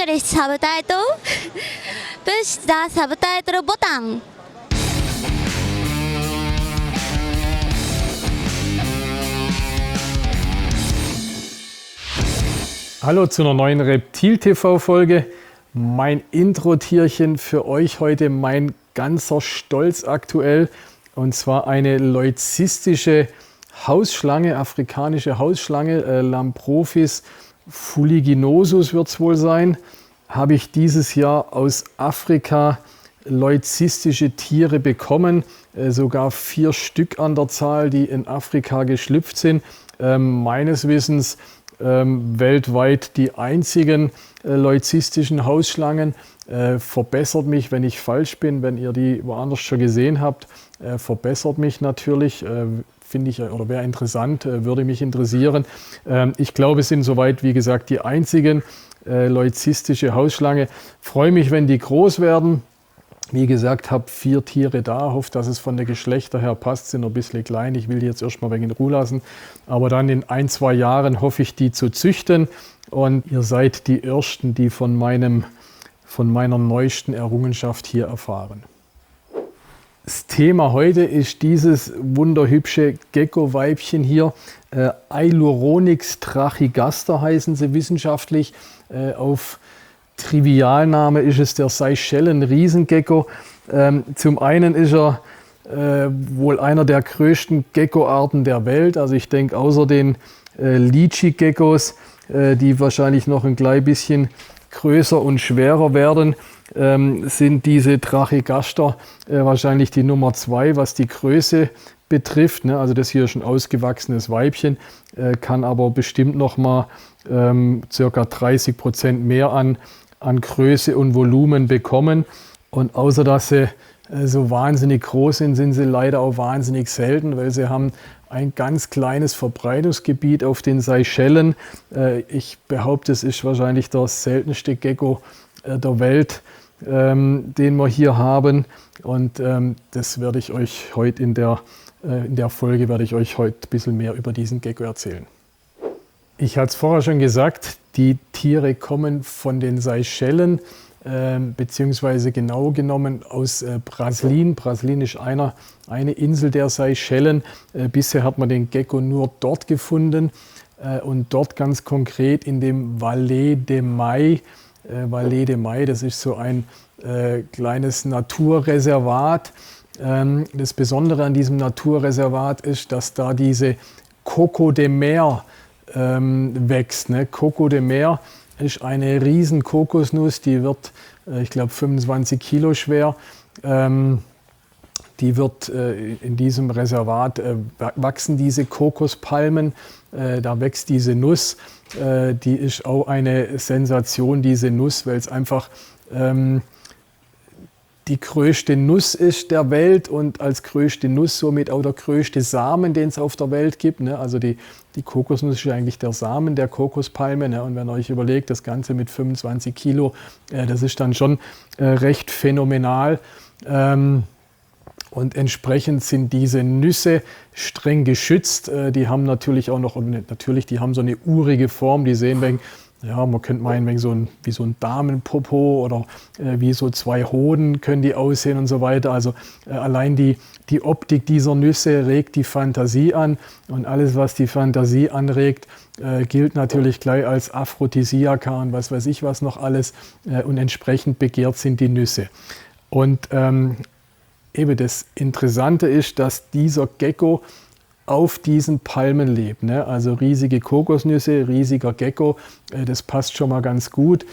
English subtitle. Push the subtitle button. Hallo zu einer neuen Reptil-TV-Folge. Mein Intro-Tierchen für euch heute, mein ganzer Stolz aktuell. Und zwar eine leucistische Hausschlange, afrikanische Hausschlange, Lamprophis fuliginosus wird es wohl sein. Habe ich dieses Jahr aus Afrika leucistische Tiere bekommen. Sogar 4 Stück an der Zahl, die in Afrika geschlüpft sind. Meines Wissens weltweit die einzigen leucistischen Hausschlangen. Verbessert mich, wenn ich falsch bin, wenn ihr die woanders schon gesehen habt, verbessert mich natürlich, finde ich oder wäre interessant, würde mich interessieren. Ich glaube, es sind soweit, wie gesagt, die einzigen leucistische Hausschlange. Freue mich, wenn die groß werden. Wie gesagt, habe 4 Tiere da, hoffe, dass es von der Geschlechter her passt, sind ein bisschen klein. Ich will die jetzt erstmal ein wenig in Ruhe lassen. Aber dann in 1, 2 Jahren hoffe ich, die zu züchten. Und ihr seid die Ersten, die von meiner neuesten Errungenschaft hier erfahren. Das Thema heute ist dieses wunderhübsche Gecko-Weibchen hier. Ailuronix trachygaster heißen sie wissenschaftlich. Auf Trivialname ist es der Seychellen-Riesengecko. Zum einen ist er wohl einer der größten Geckoarten der Welt. Also ich denke, außer den Lychee-Geckos, die wahrscheinlich noch ein klein bisschen größer und schwerer werden, sind diese Trachygaster wahrscheinlich die Nummer 2, was die Größe betrifft. Also das hier ist ein ausgewachsenes Weibchen, kann aber bestimmt noch mal circa 30% mehr an Größe und Volumen bekommen. Und außer dass sie so wahnsinnig groß sind, sind sie leider auch wahnsinnig selten, weil sie haben ein ganz kleines Verbreitungsgebiet auf den Seychellen. Ich behaupte, es ist wahrscheinlich der seltenste Gecko der Welt, den wir hier haben. Und das werde ich euch heute in der Folge werde ich euch heute ein bisschen mehr über diesen Gecko erzählen. Ich hatte es vorher schon gesagt, die Tiere kommen von den Seychellen, beziehungsweise genau genommen aus Brasilien. Brasilien ist eine Insel der Seychellen. Bisher hat man den Gecko nur dort gefunden und dort ganz konkret in dem Valais de Mai. Valais de Mai, das ist so ein kleines Naturreservat. Das Besondere an diesem Naturreservat ist, dass da diese Coco de Mer wächst. Coco de Mer ist eine riesen Kokosnuss, die wird, ich glaube, 25 Kilo schwer. Die wird in diesem Reservat wachsen diese Kokospalmen, da wächst diese Nuss. Die ist auch eine Sensation, diese Nuss, weil es einfach die größte Nuss ist der Welt und als größte Nuss somit auch der größte Samen, den es auf der Welt gibt. Also die Kokosnuss ist eigentlich der Samen der Kokospalme. Und wenn ihr euch überlegt, das Ganze mit 25 Kilo, das ist dann schon recht phänomenal. Und entsprechend sind diese Nüsse streng geschützt. Die haben natürlich auch noch, die haben so eine urige Form, die sehen wegen, ja, man könnte meinen, wie so ein Damenpopo oder wie so 2 Hoden können die aussehen und so weiter. Also allein die Optik dieser Nüsse regt die Fantasie an und alles, was die Fantasie anregt, gilt natürlich gleich als Aphrodisiaka und was weiß ich was noch alles und entsprechend begehrt sind die Nüsse. Und eben das Interessante ist, dass dieser Gecko auf diesen Palmen lebt. Also riesige Kokosnüsse, riesiger Gecko, das passt schon mal ganz gut.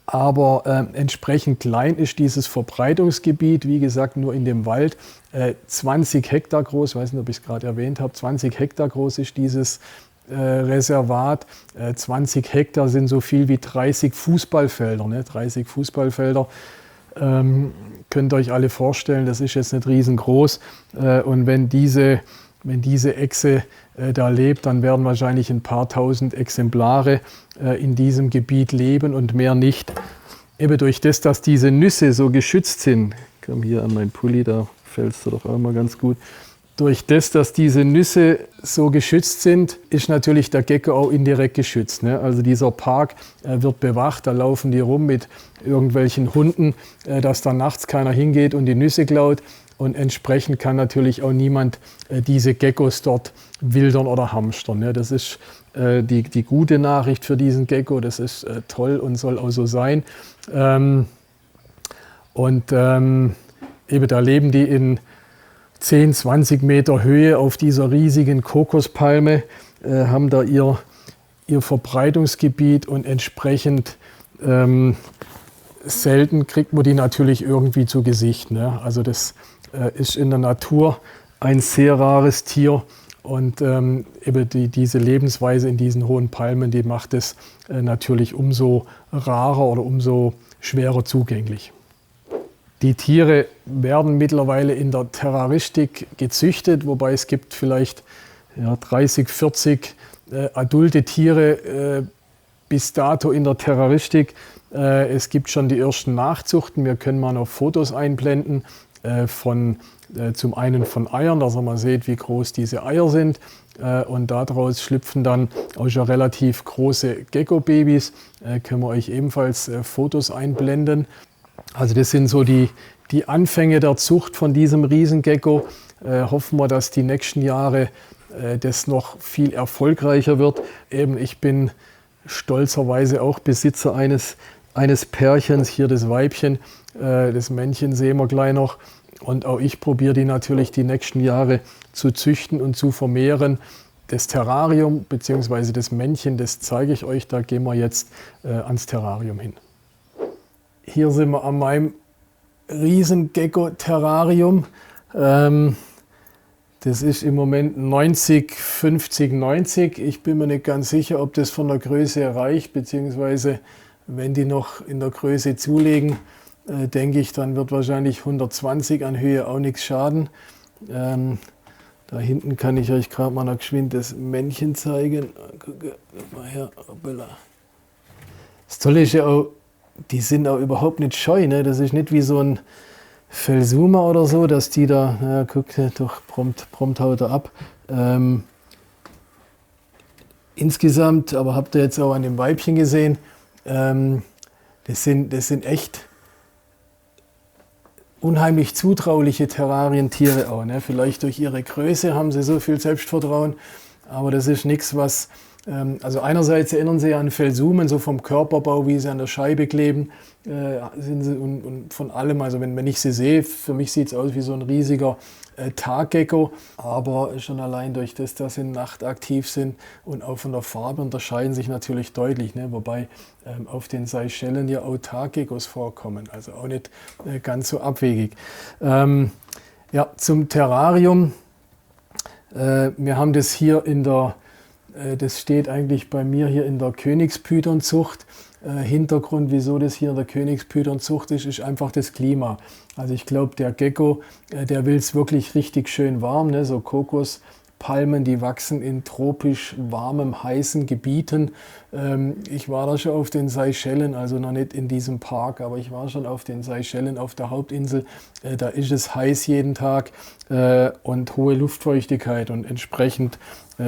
Aber entsprechend klein ist dieses Verbreitungsgebiet, wie gesagt, nur in dem Wald. 20 Hektar groß, ich weiß nicht, ob ich es gerade erwähnt habe, 20 Hektar groß ist dieses Reservat. 20 Hektar sind so viel wie 30 Fußballfelder. 30 Fußballfelder. Könnt ihr euch alle vorstellen, das ist jetzt nicht riesengroß. Und wenn diese Echse da lebt, dann werden wahrscheinlich ein paar tausend Exemplare in diesem Gebiet leben und mehr nicht. Eben durch das, dass diese Nüsse so geschützt sind, komm hier an meinen Pulli, da fällst du doch auch mal ganz gut. Durch das, dass diese Nüsse so geschützt sind, ist natürlich der Gecko auch indirekt geschützt. Ne? Also dieser Park wird bewacht, da laufen die rum mit irgendwelchen Hunden, dass da nachts keiner hingeht und die Nüsse klaut. Und entsprechend kann natürlich auch niemand diese Geckos dort wildern oder hamstern. Ne? Das ist die gute Nachricht für diesen Gecko, das ist toll und soll auch so sein. Eben da leben die in 10, 20 Meter Höhe auf dieser riesigen Kokospalme, haben da ihr Verbreitungsgebiet und entsprechend selten kriegt man die natürlich irgendwie zu Gesicht. Ne? Also das ist in der Natur ein sehr rares Tier und eben diese Lebensweise in diesen hohen Palmen, die macht es natürlich umso rarer oder umso schwerer zugänglich. Die Tiere werden mittlerweile in der Terraristik gezüchtet, wobei es gibt vielleicht 30, 40 adulte Tiere bis dato in der Terraristik. Es gibt schon die ersten Nachzuchten. Wir können mal noch Fotos einblenden zum einen von Eiern, dass ihr mal seht, wie groß diese Eier sind. Und daraus schlüpfen dann auch schon relativ große Gecko-Babys. Können wir euch ebenfalls Fotos einblenden. Also das sind so die Anfänge der Zucht von diesem Riesengecko. Hoffen wir, dass die nächsten Jahre das noch viel erfolgreicher wird. Eben, ich bin stolzerweise auch Besitzer eines Pärchens, hier das Weibchen. Das Männchen sehen wir gleich noch. Und auch ich probiere die natürlich die nächsten Jahre zu züchten und zu vermehren. Das Terrarium bzw. das Männchen, das zeige ich euch. Da gehen wir jetzt ans Terrarium hin. Hier sind wir an meinem Riesengecko-Terrarium. Das ist im Moment 90, 50, 90. Ich bin mir nicht ganz sicher, ob das von der Größe reicht, beziehungsweise wenn die noch in der Größe zulegen, denke ich, dann wird wahrscheinlich 120 an Höhe auch nichts schaden. Da hinten kann ich euch gerade mal noch geschwind das Männchen zeigen. Guck mal her. Das Tolle ist ja auch, die sind auch überhaupt nicht scheu. Ne? Das ist nicht wie so ein Felsuma oder so, dass die da, guck, doch prompt haut er ab. Insgesamt, aber habt ihr jetzt auch an dem Weibchen gesehen, das sind echt unheimlich zutrauliche Terrarientiere auch. Ne? Vielleicht durch ihre Größe haben sie so viel Selbstvertrauen, aber das ist nichts, was... Also einerseits erinnern sie an Felsumen, so vom Körperbau, wie sie an der Scheibe kleben, sind sie und von allem. Also wenn ich sie sehe, für mich sieht es aus wie so ein riesiger Taggecko, aber schon allein durch das, dass sie nachtaktiv sind und auch von der Farbe unterscheiden sich natürlich deutlich, ne? Wobei auf den Seychellen ja auch Taggeckos vorkommen, also auch nicht ganz so abwegig. Ja, zum Terrarium. Wir haben das hier das steht eigentlich bei mir hier in der Königspythonzucht. Hintergrund, wieso das hier in der Königspythonzucht ist einfach das Klima. Also ich glaube, der Gecko, der will es wirklich richtig schön warm. Ne? So Kokospalmen, die wachsen in tropisch warmem, heißen Gebieten. Ich war da schon auf den Seychellen, also noch nicht in diesem Park, aber ich war schon auf den Seychellen, auf der Hauptinsel. Da ist es heiß jeden Tag und hohe Luftfeuchtigkeit und entsprechend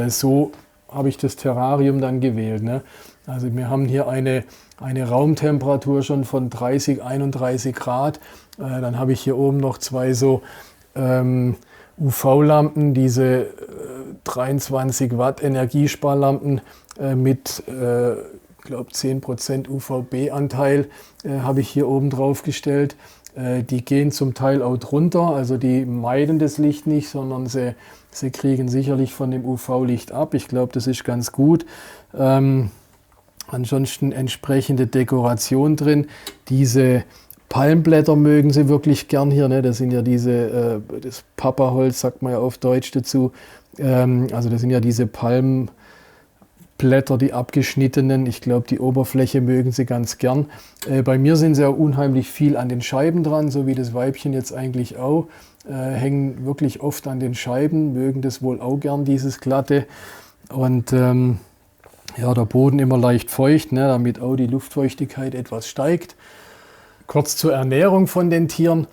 so habe ich das Terrarium dann gewählt. Ne? Also wir haben hier eine Raumtemperatur schon von 30, 31 Grad. Dann habe ich hier oben noch zwei so UV-Lampen, diese 23 Watt Energiesparlampen mit, glaube 10% UVB-Anteil habe ich hier oben drauf gestellt. Die gehen zum Teil auch drunter, also die meiden das Licht nicht, sondern sie kriegen sicherlich von dem UV-Licht ab. Ich glaube, das ist ganz gut. Ansonsten entsprechende Dekoration drin. Diese Palmblätter mögen sie wirklich gern hier. Ne? Das sind ja das Papaholz, sagt man ja auf Deutsch dazu. Also das sind ja diese Palmblätter, die abgeschnittenen. Ich glaube, die Oberfläche mögen sie ganz gern. Bei mir sind sie auch unheimlich viel an den Scheiben dran, so wie das Weibchen jetzt eigentlich auch. Hängen wirklich oft an den Scheiben, mögen das wohl auch gern, dieses Glatte. Und ja, der Boden immer leicht feucht, ne, damit auch die Luftfeuchtigkeit etwas steigt. Kurz zur Ernährung von den Tieren.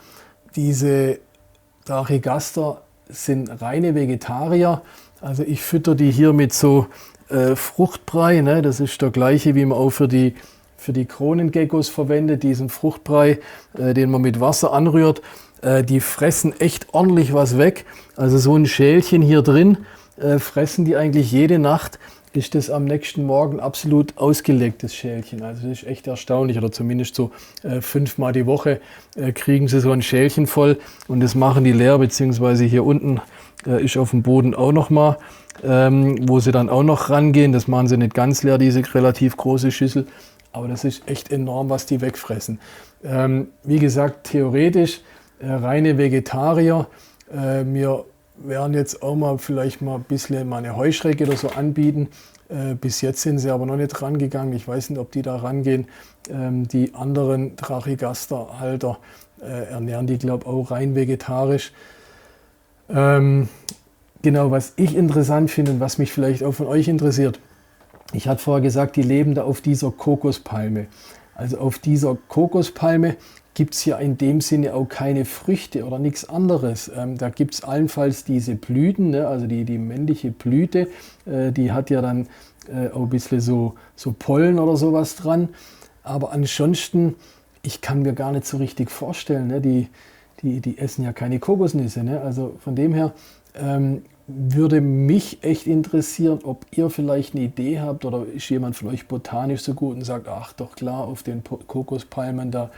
Diese Brachygaster sind reine Vegetarier. Also ich fütter die hier mit so Fruchtbrei, ne? Das ist der gleiche, wie man auch für die Kronengeckos verwendet, diesen Fruchtbrei, den man mit Wasser anrührt. Die fressen echt ordentlich was weg. Also so ein Schälchen hier drin fressen die eigentlich jede Nacht. Ist das am nächsten Morgen absolut ausgelegtes Schälchen. Also das ist echt erstaunlich. Oder zumindest so 5-mal die Woche kriegen sie so ein Schälchen voll und das machen die leer, beziehungsweise hier unten ist auf dem Boden auch noch mal, wo sie dann auch noch rangehen. Das machen sie nicht ganz leer, diese relativ große Schüssel. Aber das ist echt enorm, was die wegfressen. Wie gesagt, theoretisch reine Vegetarier. Wir werden jetzt auch mal vielleicht mal ein bisschen mal eine Heuschrecke oder so anbieten. Bis jetzt sind sie aber noch nicht rangegangen. Ich weiß nicht, ob die da rangehen. Die anderen Trachygaster-Halter ernähren die, glaube ich, auch rein vegetarisch. Genau, was ich interessant finde und was mich vielleicht auch von euch interessiert. Ich hatte vorher gesagt, die leben da auf dieser Kokospalme. Also auf dieser Kokospalme gibt es ja in dem Sinne auch keine Früchte oder nichts anderes. Da gibt es allenfalls diese Blüten, ne? Also die männliche Blüte, die hat ja dann auch ein bisschen so Pollen oder sowas dran. Aber ansonsten, ich kann mir gar nicht so richtig vorstellen, ne? Die essen ja keine Kokosnüsse. Ne? Also von dem her würde mich echt interessieren, ob ihr vielleicht eine Idee habt oder ist jemand von euch botanisch so gut und sagt, ach doch klar, auf den Kokospalmen, da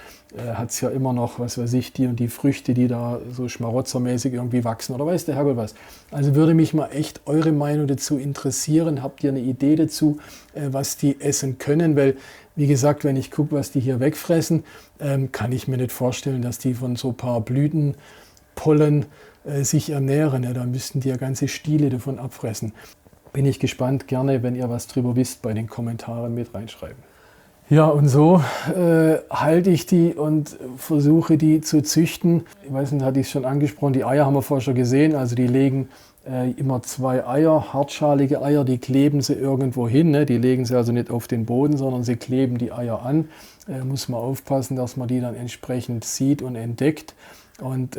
hat es ja immer noch, was weiß ich, die und die Früchte, die da so schmarotzermäßig irgendwie wachsen oder weiß der Herrgott was. Also würde mich mal echt eure Meinung dazu interessieren. Habt ihr eine Idee dazu, was die essen können? Weil, wie gesagt, wenn ich gucke, was die hier wegfressen, kann ich mir nicht vorstellen, dass die von so ein paar Blütenpollen sich ernähren. Ja, da müssten die ja ganze Stiele davon abfressen. Bin ich gespannt. Gerne, wenn ihr was drüber wisst, bei den Kommentaren mit reinschreiben. Ja, und so halte ich die und versuche die zu züchten. Ich weiß nicht, hatte ich es schon angesprochen, die Eier haben wir vorher schon gesehen. Also die legen immer 2 Eier, hartschalige Eier, die kleben sie irgendwo hin. Ne? Die legen sie also nicht auf den Boden, sondern sie kleben die Eier an. Muss man aufpassen, dass man die dann entsprechend sieht und entdeckt. Und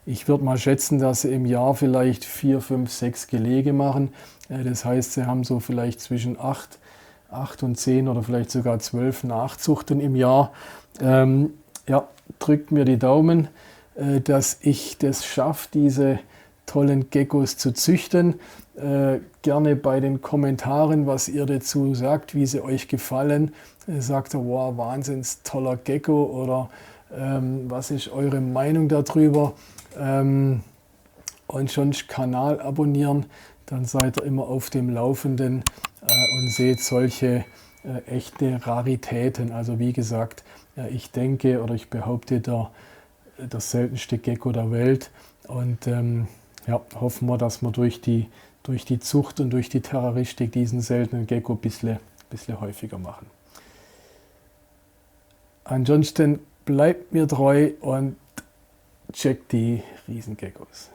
ich würde mal schätzen, dass sie im Jahr vielleicht 4, 5, 6 Gelege machen. Das heißt, sie haben so vielleicht zwischen 8 und 10 oder vielleicht sogar 12 Nachzuchten im Jahr. Ja, drückt mir die Daumen, dass ich das schaffe, diese tollen Geckos zu züchten. Gerne bei den Kommentaren, was ihr dazu sagt, wie sie euch gefallen. Sagt ihr, wow, wahnsinns toller Gecko oder was ist eure Meinung darüber? Und schon Kanal abonnieren, dann seid ihr immer auf dem Laufenden und seht solche echte Raritäten. Also wie gesagt, ich denke oder ich behaupte, das seltenste Gecko der Welt. Und ja, hoffen wir, dass wir durch die Zucht und durch die Terroristik diesen seltenen Gecko ein bisschen häufiger machen. Ansonsten bleibt mir treu und checkt die Riesengeckos.